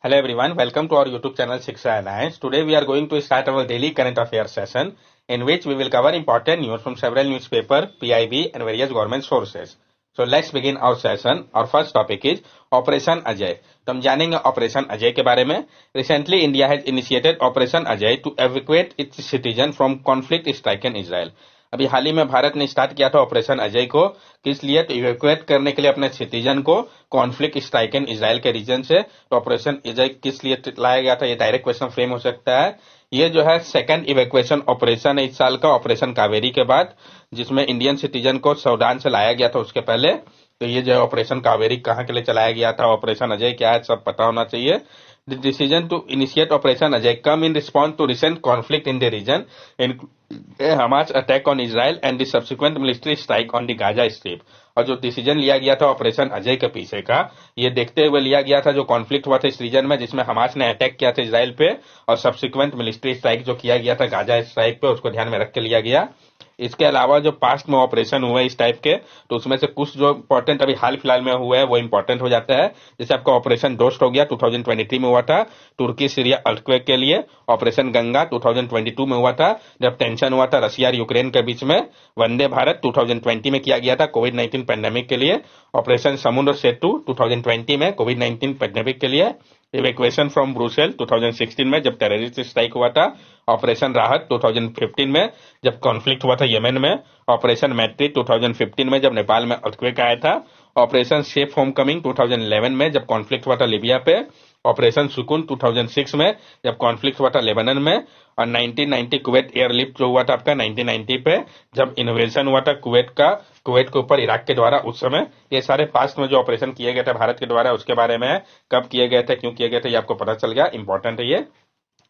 Hello everyone, welcome to our YouTube channel Shiksha Alliance. Today we are going to start our daily current affairs session in which we will cover important news from several newspapers, PIB and various government sources. So let's begin our session. Our first topic is Operation Ajay. तो हम जानेंगे operation Ajay के बारे में. Recently India has initiated Operation Ajay to evacuate its citizen from conflict stricken Israel. अभी हाल ही में भारत ने स्टार्ट किया था ऑपरेशन अजय को, किस लिए? तो इवैक्यूएट करने के लिए अपने सिटीजन को कॉन्फ्लिक्ट स्ट्राइकन इजराइल के रीजन से. तो ऑपरेशन अजय किस लिए लाया गया था, ये डायरेक्ट क्वेश्चन फ्रेम हो सकता है. ये जो है सेकंड इवैक्यूएशन ऑपरेशन है इस साल का, ऑपरेशन कावेरी के बाद, जिसमें इंडियन सिटीजन को सूडान से लाया गया था उसके पहले. तो ये जो है ऑपरेशन कावेरी कहाँ के लिए चलाया गया था, ऑपरेशन अजय क्या है, सब पता होना चाहिए. The decision to initiate Operation Ajay come in response to recent conflict in the region, including a Hamas attack on Israel and the subsequent military strike on the Gaza Strip. और जो decision लिया गया था operation Ajay के पीछे का, ये देखते हुए लिया गया था जो कॉन्फ्लिक्ट हुआ था इस रीजन में, जिसमें हमास ने अटैक किया था इजराइल पे और सब्सिक्वेंट मिलिट्री स्ट्राइक जो किया गया था गाजा स्ट्राइक पे, उसको ध्यान में रख के लिया गया. इसके अलावा जो पास्ट में ऑपरेशन हुए इस टाइप के, तो उसमें से कुछ जो इंपॉर्टेंट अभी हाल फिलहाल में हुए हैं वो इंपॉर्टेंट हो जाता है. जैसे आपका ऑपरेशन डोस्ट हो गया 2023 में हुआ था तुर्की सीरिया अर्थक्वेक के लिए. ऑपरेशन गंगा 2022 में हुआ था जब टेंशन हुआ था रशिया और यूक्रेन के बीच में. वंदे भारत 2020 में किया गया था कोविड-19 पैंडेमिक के लिए. ऑपरेशन समुद्र सेतु 2020 में कोविड-19 पैंडेमिक के लिए. इवैक्यूएशन फ्रॉम ब्रुसेल 2016 में जब टेररिस्ट स्ट्राइक हुआ था. ऑपरेशन राहत 2015 में जब कॉन्फ्लिक्ट हुआ था यमन में. ऑपरेशन मैत्री 2015 में जब नेपाल में अर्थक्वेक आया था. ऑपरेशन सेफ होमकमिंग 2011 में जब कॉन्फ्लिक्ट हुआ था लीबिया पे. ऑपरेशन सुकून 2006 में जब कॉन्फ्लिक्ट हुआ था लेबनान में. और 1990 कुवैत एयरलिफ्ट जो हुआ था आपका 1990 पे जब इन्वेजन हुआ था कुवैत के ऊपर इराक के द्वारा उस समय. ये सारे पास्ट में जो ऑपरेशन किए गए थे भारत के द्वारा उसके बारे में, कब किए गए थे, क्यों किए गए थे, ये आपको पता चल गया. इंपॉर्टेंट है ये.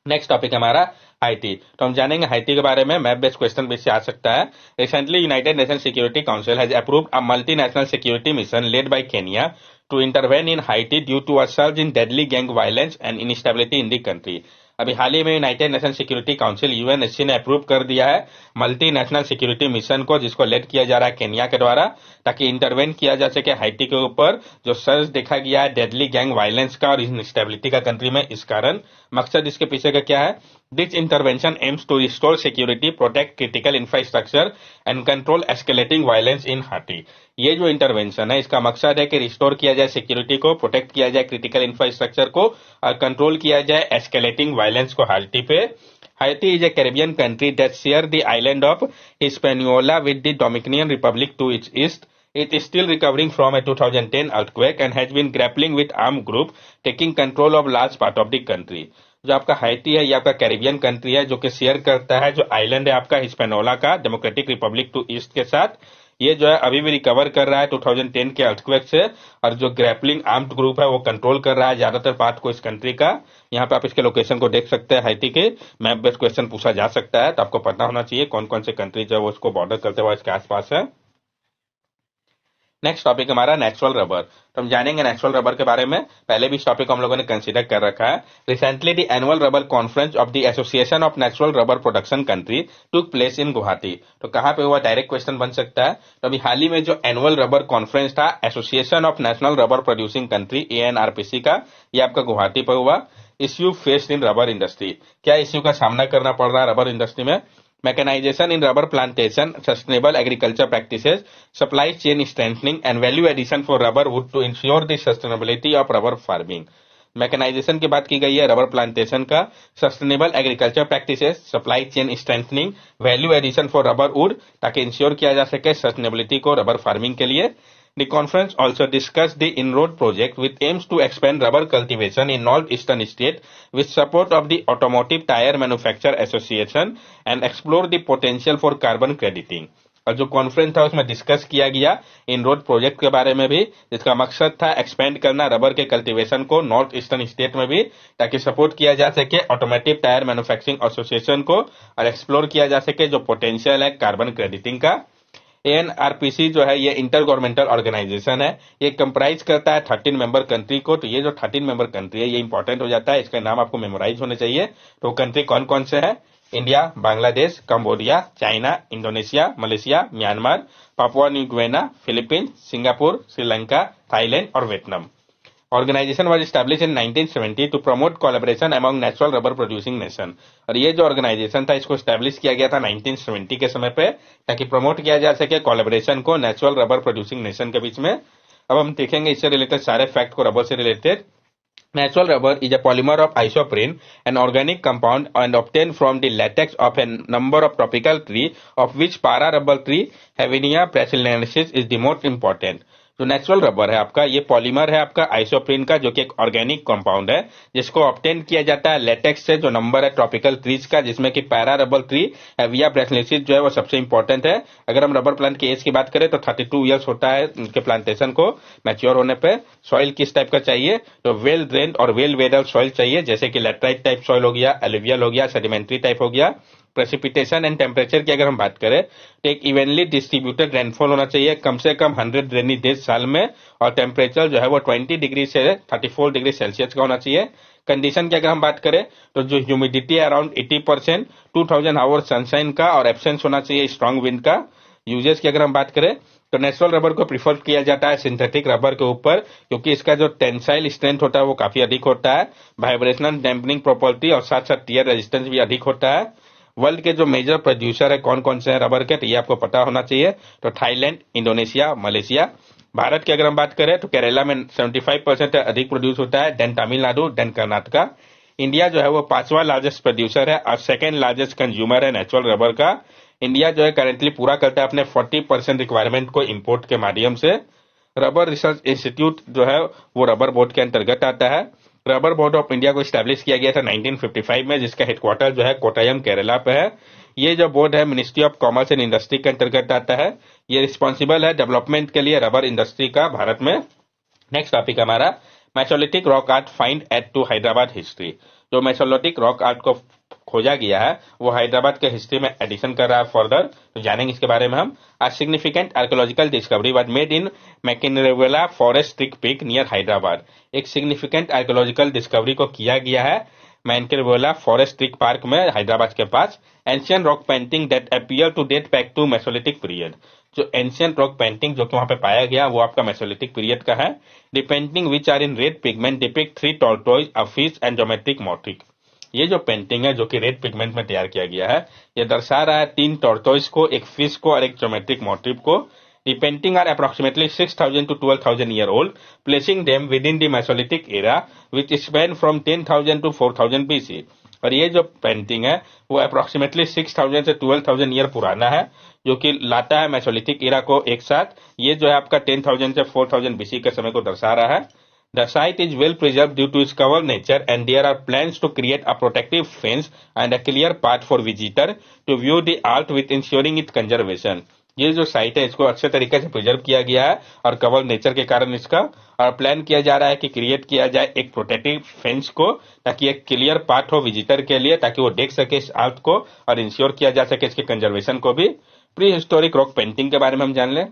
नेक्स्ट टॉपिक हमारा हाइटी. तो हम जानेंगे हाइटी के बारे में. मैप बेस्ड क्वेश्चन भी से आ सकता है. Recently United nation security council has approved a multinational security mission led by Kenya to intervene in Haiti due to a surge in deadly gang violence and instability in the country. अभी हाल ही में United nation security council UNSC ने approve कर दिया है multi national security mission को, जिसको lead किया जा रहा है केनिया के द्वारा, ताकि इंटरवेन किया जा सके हाइटी के ऊपर जो सर्ज देखा गया है डेडली गैंग वायलेंस का और इंस्टेबिलिटी का कंट्री में. इस कारण मकसद इसके पीछे का क्या है? This intervention aims to restore security, protect critical infrastructure and control escalating violence in Haiti. ये जो इंटरवेंशन है इसका मकसद है कि रिस्टोर किया जाए सिक्योरिटी को, प्रोटेक्ट किया जाए क्रिटिकल इंफ्रास्ट्रक्चर को और कंट्रोल किया जाए एस्केलेटिंग वायलेंस को हाइटी पे. Haiti is a Caribbean country that shares the island of Hispaniola with the Dominican Republic to its east. It is still recovering from a 2010 earthquake and has been grappling with armed group taking control of large part of the country. जो आपका high tea है ये आपका Caribbean country है जो कि share करता है जो आइलैंड है आपका हिस्पैनोला का डेमोक्रेटिक रिपब्लिक टू ईस्ट के साथ. ये जो है अभी भी रिकवर कर रहा है 2010 के अर्थक्वेक से, और जो ग्रैपलिंग आर्म्ड ग्रुप है वो कंट्रोल कर रहा है ज्यादातर पार्ट को इस कंट्री का. यहाँ पे आप इसके लोकेशन को देख सकते हैं. हाइटी के मैप बेस्ड क्वेश्चन पूछा जा सकता है, तो आपको पता होना चाहिए कौन कौन से कंट्री जो है वो उसको बॉर्डर करते हुए इसके आसपास है. नेक्स्ट टॉपिक हमारा नेचुरल रबर. तो हम जानेंगे नेचुरल रबर के बारे में. पहले भी इस टॉपिक को हम लोगों ने कंसीडर कर रखा है. Recently the annual rubber conference of the association of natural rubber production country took place in Guwahati. तो कहां पे हुआ, डायरेक्ट क्वेश्चन बन सकता है. तो अभी हाल ही में जो एनुअल रबर कॉन्फ्रेंस था association of national rubber producing country ANRPC का, ये आपका गुवाहाटी पर हुआ. Issue faced in rubber industry. क्या इश्यू का सामना करना पड़ रहा है रबर इंडस्ट्री में? Mechanization in rubber plantation, sustainable agriculture practices, supply chain strengthening and value addition for rubber wood to ensure the sustainability of rubber farming. Mechanization की बात की गई है रबर प्लांटेशन का, sustainable agriculture practices, supply chain strengthening, value addition for rubber wood, ताकि ensure किया जा सके सस्टेनेबिलिटी को रबर फार्मिंग के लिए. The conference also discussed the Inroad project with aims to expand rubber cultivation in northeastern state with support of the Automotive Tire Manufacturer Association and explore the potential for carbon crediting. और जो conference था उसमें discuss किया गया इनरोड project के बारे में भी, जिसका मकसद था एक्सपेंड करना रबर के कल्टीवेशन को नॉर्थ ईस्टर्न स्टेट में भी, ताकि सपोर्ट किया जा सके ऑटोमोटिव टायर मैन्युफैक्चरिंग एसोसिएशन को और एक्सप्लोर किया जा सके जो पोटेंशियल है कार्बन क्रेडिटिंग का. एएनआरपीसी जो है ये इंटर गवर्नमेंटल ऑर्गेनाइजेशन है. ये कंप्राइज करता है 13 मेंबर कंट्री को. तो ये जो 13 मेंबर कंट्री है ये इंपॉर्टेंट हो जाता है, इसका नाम आपको मेमोराइज होने चाहिए. तो कंट्री कौन कौन से है? India, Bangladesh, Cambodia, China, Indonesia, Malaysia, Myanmar, Papua New Guinea, Philippines, Singapore, Sri Lanka, Thailand और Vietnam. Organisation was establish in 1970 to promote collaboration among natural rubber producing nation. और ये जो ऑर्गेनाइजेशन था इसको एस्टैब्लिश किया गया था 1970 के समय पे, ताकि प्रमोट किया जा सके कोलैबोरेशन को नेचुरल रबर प्रोड्यूसिंग नेशन के बीच में। अब हम देखेंगे इससे रिलेटेड सारे फैक्ट को रबर से related. Natural rubber is a polymer of isoprene, an organic compound and obtained from the latex of a number of tropical trees, of which para rubber tree Havinia brasiliensis is the most important. जो natural rubber है आपका, ये polymer है आपका isoprene का, जो कि एक ऑर्गेनिक कंपाउंड है जिसको ऑब्टेन किया जाता है लेटेक्स से, जो नंबर है ट्रॉपिकल ट्रीज का, जिसमें कि पैरा रबर ट्री हेविया ब्रासिलिएंसिस जो है वो सबसे इंपॉर्टेंट है। अगर हम रबर प्लांट की एज की बात करें तो 32 ईयर्स होता है उनके प्लांटेशन को मैच्योर होने पे। सॉइल किस टाइप का चाहिए, तो वेल ड्रेन्ड और वेल वेदर सॉइल चाहिए, जैसे कि लेटराइट टाइप सॉइल हो गया, एलुवियल हो गया, सेडिमेंट्री टाइप हो गया। प्रेसिपिटेशन एंड टेम्परेचर की अगर हम बात करें तो एक इवनली डिस्ट्रीब्यूटेड रेनफॉल होना चाहिए, कम से कम 100 रेनी डेज साल में, और टेम्परेचर जो है वो 20 डिग्री से 34 डिग्री सेल्सियस का होना चाहिए। कंडीशन की अगर हम बात करें तो जो ह्यूमिडिटी अराउंड 80%, 2000 आवर सनशाइन का, और एब्सेंस होना चाहिए स्ट्रॉन्ग विंड का। यूजेस की अगर हम बात करें तो नेचुरल रबर को प्रीफर किया जाता है सिंथेटिक रबर के ऊपर, क्योंकि इसका जो टेंसाइल स्ट्रेंथ होता है वो काफी अधिक होता है, वाइब्रेशनल डैम्पनिंग प्रॉपर्टी और साथ साथ टियर रेजिस्टेंस भी अधिक होता है। वर्ल्ड के जो मेजर प्रोड्यूसर है कौन कौन से हैं रबर के, तो ये आपको पता होना चाहिए। तो थाईलैंड, इंडोनेशिया, मलेशिया। भारत की अगर हम बात करें तो केरला में 75% अधिक प्रोड्यूस होता है, then Tamil Nadu, then Karnataka. India जो है वो 5वां लार्जेस्ट प्रोड्यूसर है और सेकंड लार्जेस्ट कंज्यूमर है नेचुरल रबर का। इंडिया जो है करेंटली पूरा करता है अपने 40% रिक्वायरमेंट को इंपोर्ट के माध्यम से। रबर रिसर्च इंस्टीट्यूट जो है वो रबर बोर्ड के अंतर्गत आता है। रबर बोर्ड ऑफ इंडिया को स्टैब्लिश किया गया था 1955 में, जिसका हेडक्वार्टर जो है कोटायम केरला पे है। ये जो बोर्ड है ministry of commerce and industry के अंतर्गत आता है। ये रिस्पॉन्सिबल है डेवलपमेंट के लिए रबर इंडस्ट्री का भारत में। नेक्स्ट टॉपिक हमारा mesolithic rock art find at two Hyderabad history. जो मेसोलिथिक रॉक आर्ट को खोजा गया है वो हैदराबाद के हिस्ट्री में एडिशन कर रहा है फर्दर, तो जानेंगे इसके बारे में हम। A significant archaeological discovery was made in Makinrevela Forest Creek Peak near Hyderabad. एक सिग्निफिकेंट आर्कियोलॉजिकल डिस्कवरी को किया गया है मैनकिरवेला फॉरेस्ट क्रीक पार्क में हैदराबाद के पास। Ancient rock painting that appear to date back to Mesolithic period. जो एंशियंट रॉक पेंटिंग जो कि वहां पे पाया गया वो आपका मेसोलिथिक पीरियड का है। The painting which are in red pigment depict 3 tortoise, a fish and geometric motif. ये जो पेंटिंग है जो कि रेड पिगमेंट में तैयार किया गया है, ये दर्शा रहा है 3 टॉर्टोइज को, एक फिश को और एक ज्योमेट्रिक मोटिव को। The painting are approximately 6,000 to 12,000 year old, placing them within the Mesolithic era, which span from 10,000 to 4,000 BC। और ये जो पेंटिंग है वो अप्रोक्सीमेटली 6,000 से 12,000 ईयर पुराना है, जो कि लाता है मेसोलिथिक एरा को एक साथ। ये जो है आपका 10,000 से 4,000 BC के समय को दर्शा रहा है। The site is well preserved due to its cover nature, and there are plans to create a protective fence and a clear path for visitor to view the art with ensuring its conservation। ये जो site है इसको अच्छे तरीके से preserve किया गया है और कवर नेचर के कारण इसका, और प्लान किया जा रहा है कि क्रिएट किया जाए एक प्रोटेक्टिव फेंस को, ताकि एक क्लियर पाथ हो विजिटर के लिए, ताकि वो देख सके इस आर्ट को और इंश्योर किया जा सके इसके कंजर्वेशन को भी। प्री हिस्टोरिक रॉक पेंटिंग के बारे में हम जान लें।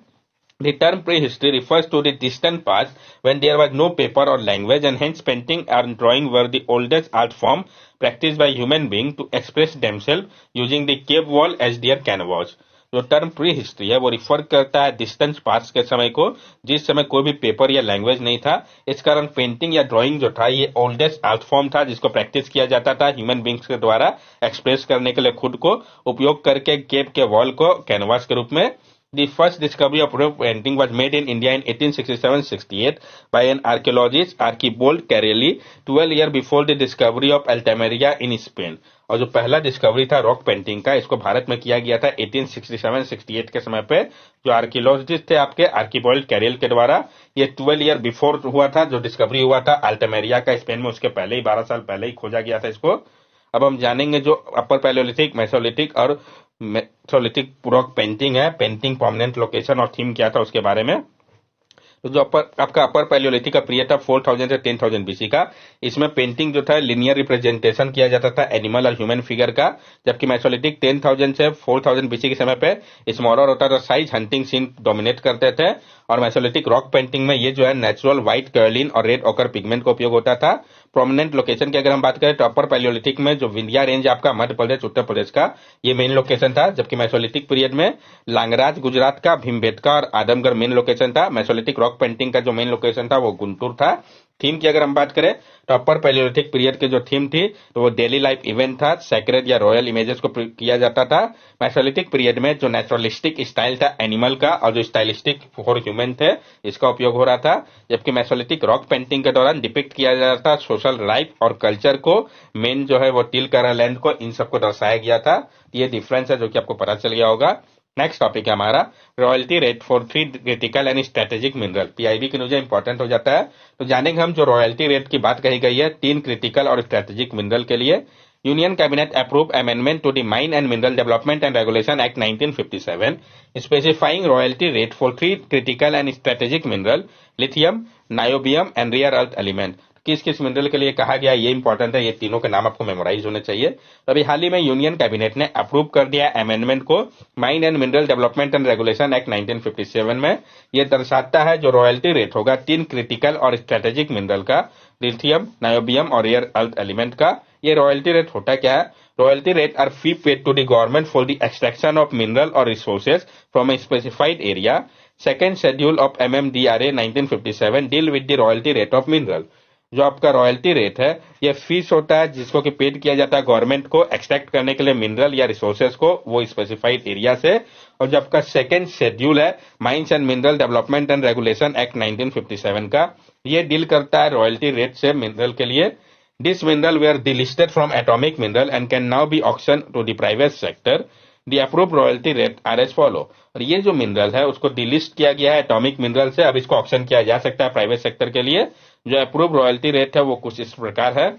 The term prehistory refers to the distant past when there was no paper or language, and hence painting and drawing were the oldest art form practiced by human beings to express themselves using the cave wall as their canvas। जो term pre history है वो refer करता है distance past के समय को, जिस समय कोई भी पेपर या लैंग्वेज नहीं था। इस कारण पेंटिंग या ड्राइंग जो था ये ओल्डेस्ट आर्ट फॉर्म था जिसको प्रैक्टिस किया जाता था ह्यूमन बींग्स के द्वारा एक्सप्रेस करने के लिए खुद को उपयोग करके केव के वॉल को कैनवास के रूप में। The first discovery of rock painting was made in India in 1867-68 by an archaeologist Archibald Carelli, 12 years before the discovery of Altamira in Spain। और जो पहला डिस्कवरी था रॉक पेंटिंग का, इसको भारत में किया गया था 1867-68 के समय पे। जो आर्कियोलॉजिस्ट थे आपके आर्किबोल्ड कैरेल के द्वारा, ये 12 ईयर बिफोर हुआ था जो डिस्कवरी हुआ था अल्टामेरिया का स्पेन में, उसके पहले ही 12 साल पहले ही खोजा गया था इसको। अब हम जानेंगे जो अपर पैलियोलिथिक, मेसोलिथिक और मेसोलिथिक रॉक पेंटिंग है, पेंटिंग प्रोमिनेंट लोकेशन और थीम क्या था उसके बारे में। तो जो आपका अपर पैलियोलिथिक का पीरियड था 4000 से 10,000 BC का, इसमें पेंटिंग जो था लिनियर रिप्रेजेंटेशन किया जाता था एनिमल और ह्यूमन फिगर का, जबकि मेसोलिथिक 10,000 से 4,000 BC के समय पे स्मॉलर होता था साइज, हंटिंग सीन डोमिनेट करते थे। और मेसोलिथिक रॉक पेंटिंग में ये जो है नेचुरल व्हाइट, कर्लिन और रेड ओकर पिगमेंट का उपयोग होता था। प्रोमिनेंट लोकेशन की अगर हम बात करें तो अपर पैलियोलिथिक में जो विंध्या रेंज आपका मध्य प्रदेश, उत्तर प्रदेश का, ये मेन लोकेशन था, जबकि मेसोलिथिक पीरियड में लांगराज गुजरात का, भीमबेटका और आदमगढ़ मेन लोकेशन था। मेसोलिथिक रॉक पेंटिंग का जो मेन लोकेशन था वो गुंटूर था। थीम की अगर हम बात करें तो अपर पैलियोलिथिक पीरियड के जो थीम थी तो वो डेली लाइफ इवेंट था, सेक्रेड या रॉयल इमेजेस को किया जाता था। मेसोलिथिक पीरियड में जो नेचुरलिस्टिक स्टाइल था एनिमल का और जो स्टाइलिस्टिक फॉर ह्यूमन थे इसका उपयोग हो रहा था। जबकि मेसोलिथिक रॉक पेंटिंग के दौरान डिपिक्ट किया जा रहा था सोशल लाइफ और कल्चर को, मेन जो है वो टिल करा लैंड को, इन सबको दर्शाया गया था। ये डिफरेंस है जो कि आपको पता चल गया होगा। नेक्स्ट टॉपिक है हमारा royalty rate for 3 critical and strategic mineral. PIB के लिए इंपॉर्टेंट हो जाता है। तो जानेंगे हम जो रॉयल्टी रेट की बात कही गई है 3 क्रिटिकल और स्ट्रेटेजिक मिनरल के लिए। Union cabinet approve amendment to the mine and mineral development and regulation act 1957 specifying royalty rate for 3 critical and strategic mineral lithium, niobium and rare earth element. किस किस मिनरल के लिए कहा गया ये इंपॉर्टेंट है, ये तीनों के नाम आपको मेमोराइज होने चाहिए। तो अभी हाल ही में यूनियन कैबिनेट ने अप्रूव कर दिया अमेंडमेंट को mine and mineral development and regulation act 1957 में। ये दर्शाता है जो रॉयल्टी रेट होगा 3 क्रिटिकल और स्ट्रेटेजिक मिनरल का, लिथियम, नायोबियम और रेयर अर्थ एलिमेंट का। ये रॉयल्टी रेट होता क्या है? Royalty rate are fee paid to the government for the extraction of mineral और resources from a specified area. Second schedule of MMDRA 1957 deal with the royalty rate of mineral. जो आपका royalty rate है ये fees होता है जिसको कि paid किया जाता है गवर्नमेंट को एक्सट्रैक्ट करने के लिए मिनरल या रिसोर्सेज को वो स्पेसिफाइड एरिया से। और जो आपका सेकेंड शेड्यूल है mines and mineral development and regulation act 1957 का, ये डील करता है रॉयल्टी रेट से मिनरल के लिए। This mineral were delisted from atomic mineral and can now be auction to the private sector. The approve royalty rate are as follow. और ये जो मिनरल है उसको डिलिस्ट किया गया है एटॉमिक मिनरल से, अब इसको ऑक्शन किया जा सकता है प्राइवेट सेक्टर के लिए। जो अप्रूव रॉयल्टी रेट है वो कुछ इस प्रकार है।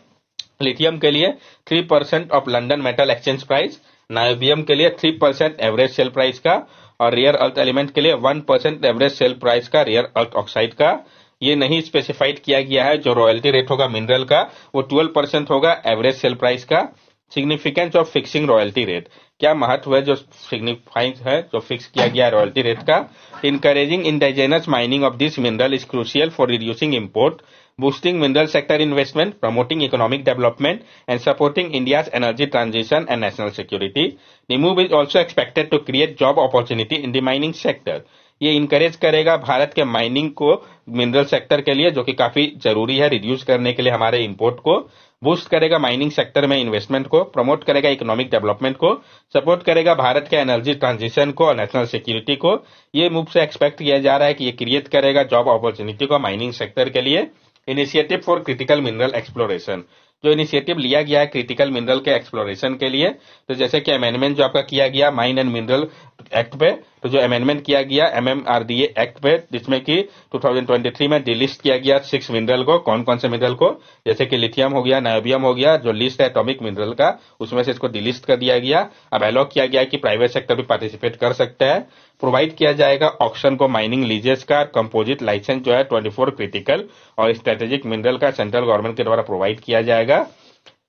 लिथियम के लिए 3% of London metal exchange price, niobium के लिए 3% एवरेज सेल प्राइस का, और रेयर अर्थ एलिमेंट के लिए 1% एवरेज सेल प्राइस का रेयर अर्थ ऑक्साइड का। ये नहीं स्पेसिफाइड किया गया है जो रॉयल्टी रेट होगा मिनरल का वो 12% होगा एवरेज सेल प्राइस का। Significance of fixing royalty rate, क्या महत्व है जो सिग्निफाइंस है जो फिक्स किया गया रॉयल्टी रेट का? Encouraging indigenous mining of this mineral is crucial for reducing import, boosting mineral sector investment, promoting economic development, and supporting India's energy transition and national security. The move is also expected to create job opportunity in the mining sector. ये encourage करेगा भारत के mining को mineral sector के लिए जो कि काफी जरूरी है रिड्यूस करने के लिए हमारे इंपोर्ट को, बूस्ट करेगा माइनिंग सेक्टर में इन्वेस्टमेंट को, प्रमोट करेगा इकोनॉमिक डेवलपमेंट को, सपोर्ट करेगा भारत के एनर्जी ट्रांजिशन को और नेशनल सिक्योरिटी को। ये मूव से एक्सपेक्ट किया जा रहा है कि ये क्रिएट करेगा जॉब अपॉर्चुनिटी को माइनिंग सेक्टर के लिए। Initiative for critical mineral exploration, जो इनिशिएटिव लिया गया है क्रिटिकल मिनरल के एक्सप्लोरेशन के लिए, तो जैसे कि अमेंडमेंट जो आपका किया गया माइन एंड मिनरल एक्ट पे, तो जो अमेंडमेंट किया गया MMRDA एक्ट पे जिसमें कि 2023 में डिलिस्ट किया गया 6 मिनरल को। कौन कौन से मिनरल को? जैसे कि लिथियम हो गया, नायोबियम हो गया, जो लिस्ट है एटॉमिक मिनरल का उसमें से इसको डिलिस्ट कर दिया गया। अब अलॉट किया गया है कि प्राइवेट सेक्टर भी पार्टिसिपेट कर सकता है। प्रोवाइड किया जाएगा ऑक्शन को माइनिंग लीजेस का, कंपोजिट लाइसेंस जो है 24 क्रिटिकल और स्ट्रेटेजिक मिनरल का सेंट्रल गवर्नमेंट के द्वारा प्रोवाइड किया जाएगा।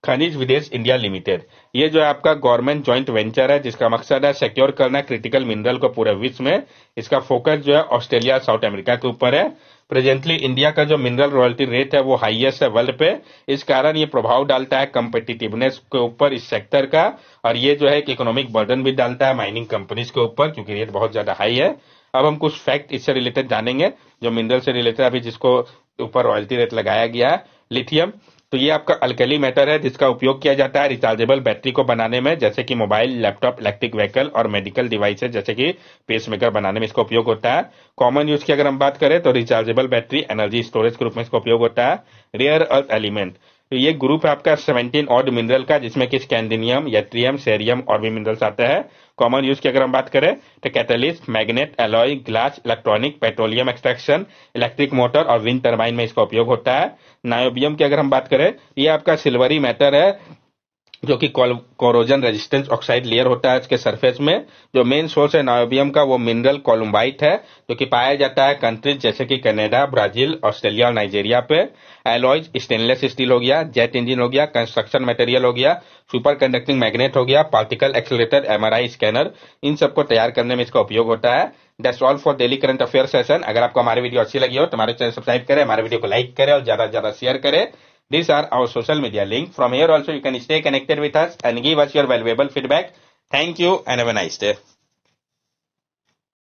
खनिज विदेश इंडिया लिमिटेड, ये जो है आपका गवर्नमेंट ज्वाइंट वेंचर है जिसका मकसद है सिक्योर करना क्रिटिकल मिनरल को पूरे विश्व में। इसका फोकस जो है ऑस्ट्रेलिया, साउथ अमेरिका के ऊपर है। प्रेजेंटली इंडिया का जो मिनरल रॉयल्टी रेट है वो हाईएस्ट है वर्ल्ड पे। इस कारण ये प्रभाव डालता है कंपिटिटिवनेस के ऊपर इस सेक्टर का, और ये जो है एक इकोनॉमिक बर्डन भी डालता है माइनिंग कंपनीज के ऊपर क्योंकि रेट बहुत ज्यादा हाई है। अब हम कुछ फैक्ट इससे रिलेटेड जानेंगे जो मिनरल से रिलेटेड अभी जिसको ऊपर रॉयल्टी रेट लगाया गया है। लिथियम, तो ये आपका अल्कली मेटल है जिसका उपयोग किया जाता है रिचार्जेबल बैटरी को बनाने में, जैसे कि मोबाइल, लैपटॉप, इलेक्ट्रिक व्हीकल और मेडिकल डिवाइसेज जैसे कि पेसमेकर बनाने में इसका उपयोग होता है। कॉमन यूज की अगर हम बात करें तो रिचार्जेबल बैटरी, एनर्जी स्टोरेज के रूप में इसका उपयोग होता है। रेयर अर्थ एलिमेंट, तो ये ग्रुप है आपका 17 ऑड मिनरल का जिसमें कि स्कैंडिनियम, यट्रियम, सेरियम और भी मिनरल्स आते हैं। कॉमन यूज की अगर हम बात करें तो catalyst, magnet, alloy, glass, electronic, petroleum extraction, electric motor और विंड टर्बाइन में इसका उपयोग होता है। नायोबियम की अगर हम बात करें, ये आपका सिल्वरी मैटर है जो कि कोरोजन रेजिस्टेंस ऑक्साइड लेयर होता है इसके सरफेस में। जो मेन सोर्स है नायोबियम का वो मिनरल कोलम्बाइट है जो कि पाया जाता है कंट्रीज जैसे कि कनाडा, ब्राजील, ऑस्ट्रेलिया और नाइजीरिया पे। एलॉयज स्टेनलेस स्टील हो गया, जेट इंजन हो गया, कंस्ट्रक्शन मटेरियल हो गया, सुपर कंडक्टिंग मैग्नेट हो गया, पार्टिकल एक्सेलरेटर, MRI स्कैनर, इन सबको तैयार करने में इसका उपयोग होता है। That's all for daily current affair session. अगर आपको हमारी वीडियो अच्छी लगी हो तो हमारे चैनल सब्सक्राइब करें, हमारे वीडियो को लाइक करें और ज्यादा से ज्यादा शेयर करें। These are our social media link. From here also you can stay connected with us and give us your valuable feedback. Thank you and have a nice day.